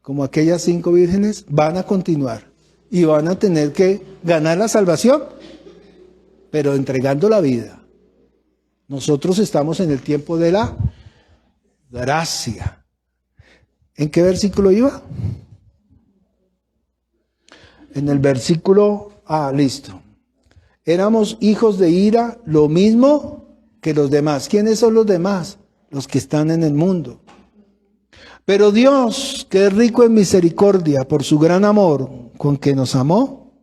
como aquellas 5 vírgenes, van a continuar y van a tener que ganar la salvación, pero entregando la vida. Nosotros estamos en el tiempo de la gracia. ¿En qué versículo iba? En el versículo, listo. Éramos hijos de ira, lo mismo que los demás. ¿Quiénes son los demás? Los que están en el mundo. Pero Dios, que es rico en misericordia, por su gran amor con que nos amó,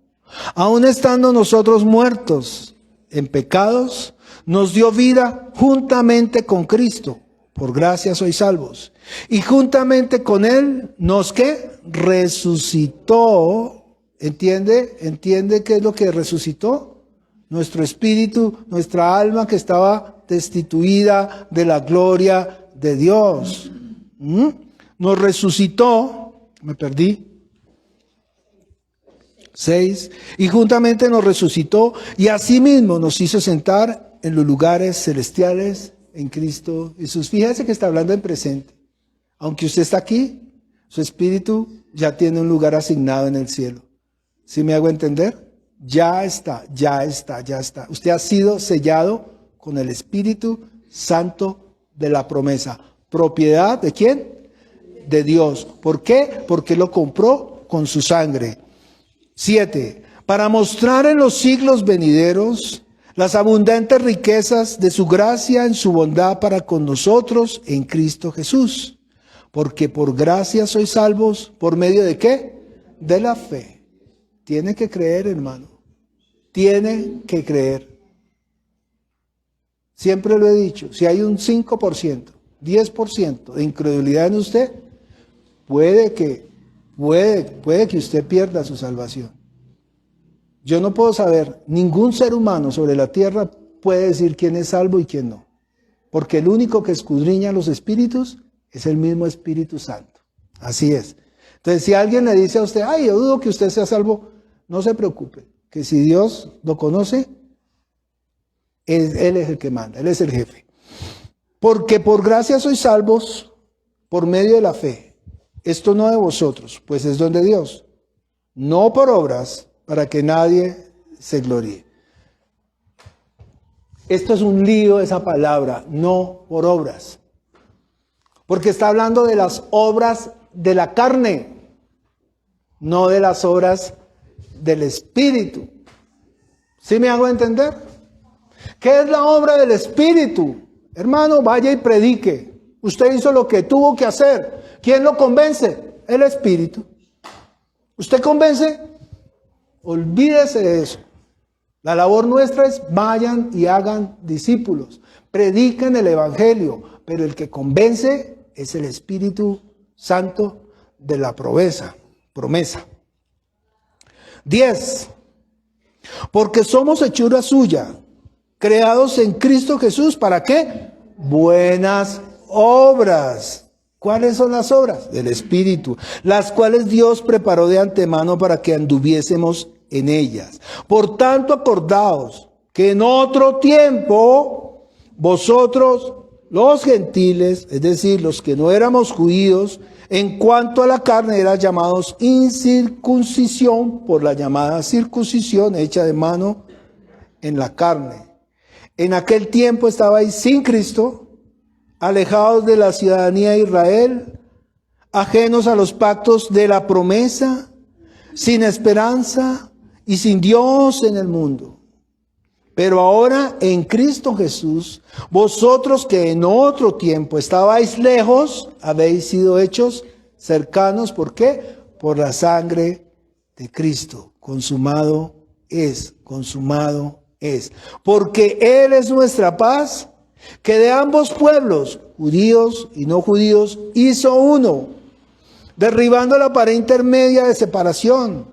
aun estando nosotros muertos en pecados, nos dio vida juntamente con Cristo. Por gracia sois salvos. Y juntamente con Él nos, ¿qué? Resucitó. ¿Entiende? ¿Entiende qué es lo que resucitó? Nuestro espíritu, nuestra alma que estaba destituida de la gloria de Dios. Nos resucitó, me perdí. 6. Y juntamente nos resucitó y asimismo nos hizo sentar en los lugares celestiales en Cristo Jesús. Fíjese que está hablando en presente. Aunque usted está aquí, su espíritu ya tiene un lugar asignado en el cielo. ¿Sí me hago entender? Ya está. Usted ha sido sellado con el Espíritu Santo de la promesa. ¿Propiedad de quién? De Dios. ¿Por qué? Porque lo compró con su sangre. 7. Para mostrar en los siglos venideros las abundantes riquezas de su gracia en su bondad para con nosotros en Cristo Jesús. Porque por gracia sois salvos, ¿por medio de qué? De la fe. Tiene que creer, hermano. Tiene que creer. Siempre lo he dicho, si hay un 5%, 10% de incredulidad en usted, puede que usted pierda su salvación. Yo no puedo saber, ningún ser humano sobre la tierra puede decir quién es salvo y quién no. Porque el único que escudriña los espíritus es el mismo Espíritu Santo. Así es. Entonces, si alguien le dice a usted, yo dudo que usted sea salvo, no se preocupe, que si Dios lo conoce, Él es el que manda, Él es el jefe. Porque por gracia sois salvos por medio de la fe. Esto no de vosotros, pues es don de Dios. No por obras, para que nadie se gloríe. Esto es un lío, esa palabra, no por obras. Porque está hablando de las obras de la carne, no de las obras del Espíritu. ¿Sí me hago entender? ¿Qué es la obra del Espíritu? Hermano, vaya y predique. Usted hizo lo que tuvo que hacer. ¿Quién lo convence? El Espíritu. ¿Usted convence? Olvídese de eso. La labor nuestra es vayan y hagan discípulos. Prediquen el Evangelio. Pero el que convence es el Espíritu Santo de la promesa. 10. Porque somos hechura suya, creados en Cristo Jesús. ¿Para qué? Buenas obras. ¿Cuáles son las obras? Del Espíritu, las cuales Dios preparó de antemano para que anduviésemos en ellas. Por tanto, acordaos que en otro tiempo vosotros, los gentiles, es decir, los que no éramos judíos, en cuanto a la carne, eran llamados incircuncisión por la llamada circuncisión hecha de mano en la carne. En aquel tiempo estabais sin Cristo, alejados de la ciudadanía de Israel, ajenos a los pactos de la promesa, sin esperanza y sin Dios en el mundo. Pero ahora en Cristo Jesús, vosotros que en otro tiempo estabais lejos, habéis sido hechos cercanos. ¿Por qué? Por la sangre de Cristo. Consumado es. Porque Él es nuestra paz, que de ambos pueblos, judíos y no judíos, hizo uno, derribando la pared intermedia de separación,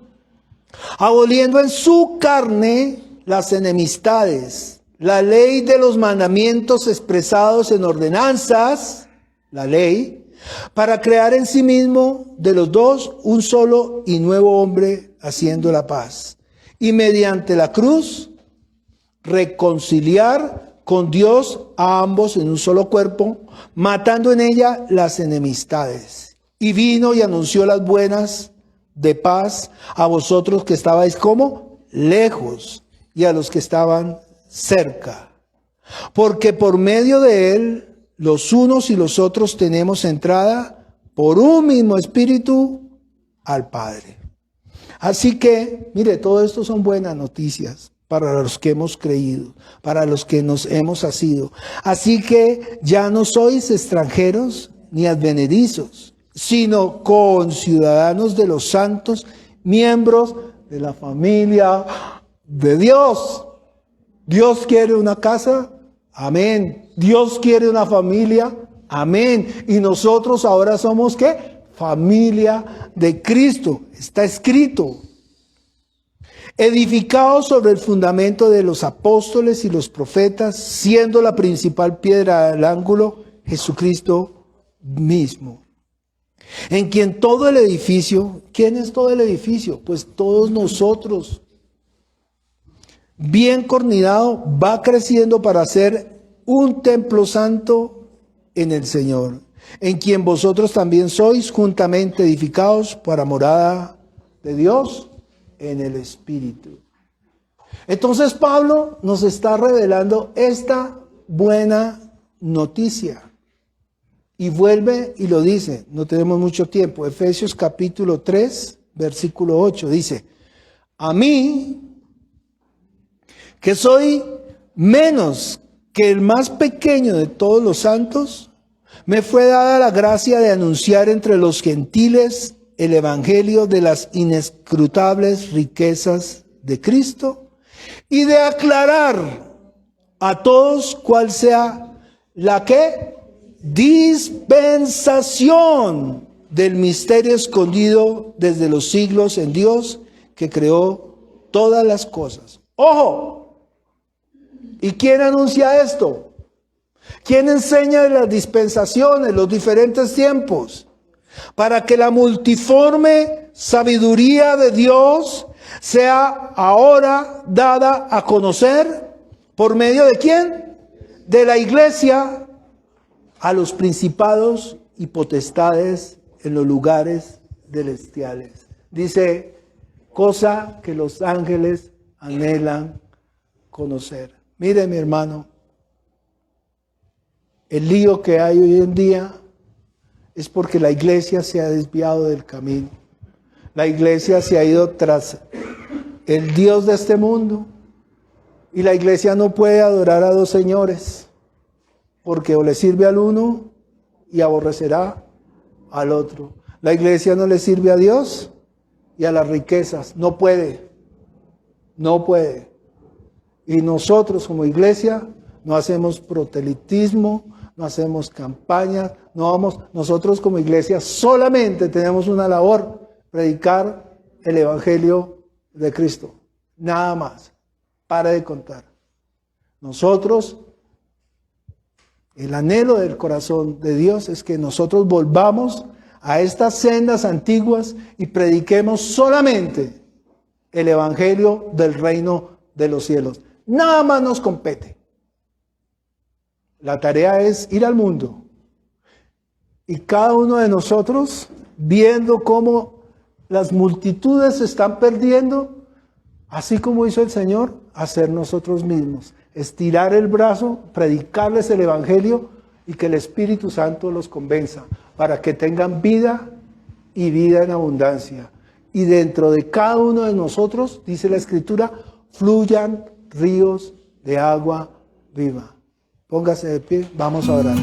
aboliendo en su carne las enemistades, la ley de los mandamientos expresados en ordenanzas, la ley, para crear en sí mismo de los dos un solo y nuevo hombre, haciendo la paz. Y mediante la cruz, reconciliar con Dios a ambos en un solo cuerpo, matando en ella las enemistades. Y vino y anunció las buenas de paz a vosotros que estabais como lejos y a los que estaban cerca. Porque por medio de él, los unos y los otros tenemos entrada por un mismo espíritu al Padre. Así que, mire, todo esto son buenas noticias para los que hemos creído, para los que nos hemos asido. Así que ya no sois extranjeros ni advenedizos, sino conciudadanos de los santos, miembros de la familia de Dios. Dios quiere una casa, amén. Dios quiere una familia, amén. Y nosotros ahora somos, ¿qué? Familia de Cristo. Está escrito. Edificados sobre el fundamento de los apóstoles y los profetas, siendo la principal piedra del ángulo Jesucristo mismo. En quien todo el edificio, ¿quién es todo el edificio? Pues todos nosotros, bien coordinado, va creciendo para ser un templo santo en el Señor, en quien vosotros también sois juntamente edificados para morada de Dios en el Espíritu. Entonces Pablo nos está revelando esta buena noticia. Y vuelve y lo dice, no tenemos mucho tiempo. Efesios capítulo 3, versículo 8, dice: a mí, que soy menos que el más pequeño de todos los santos, me fue dada la gracia de anunciar entre los gentiles el evangelio de las inescrutables riquezas de Cristo y de aclarar a todos cuál sea la que dispensación del misterio escondido desde los siglos en Dios que creó todas las cosas. ¡Ojo! ¿Y quién anuncia esto? ¿Quién enseña de las dispensaciones, los diferentes tiempos? Para que la multiforme sabiduría de Dios sea ahora dada a conocer por medio de ¿quién? De la iglesia a los principados y potestades en los lugares celestiales. Dice, cosa que los ángeles anhelan conocer. Mire, mi hermano, el lío que hay hoy en día es porque la iglesia se ha desviado del camino. La iglesia se ha ido tras el Dios de este mundo. Y la iglesia no puede adorar a dos señores, porque o le sirve al uno y aborrecerá al otro. La iglesia no le sirve a Dios y a las riquezas. No puede. No puede. Y nosotros como iglesia no hacemos proselitismo, no hacemos campañas, no vamos. Nosotros como iglesia solamente tenemos una labor: predicar el evangelio de Cristo. Nada más. Para de contar. Nosotros, el anhelo del corazón de Dios es que nosotros volvamos a estas sendas antiguas y prediquemos solamente el evangelio del reino de los cielos. Nada más nos compete. La tarea es ir al mundo y cada uno de nosotros, viendo cómo las multitudes se están perdiendo, así como hizo el Señor, hacer nosotros mismos, estirar el brazo, predicarles el evangelio y que el Espíritu Santo los convenza para que tengan vida y vida en abundancia. Y dentro de cada uno de nosotros, dice la Escritura, fluyan ríos de agua viva. Póngase de pie, vamos a orar.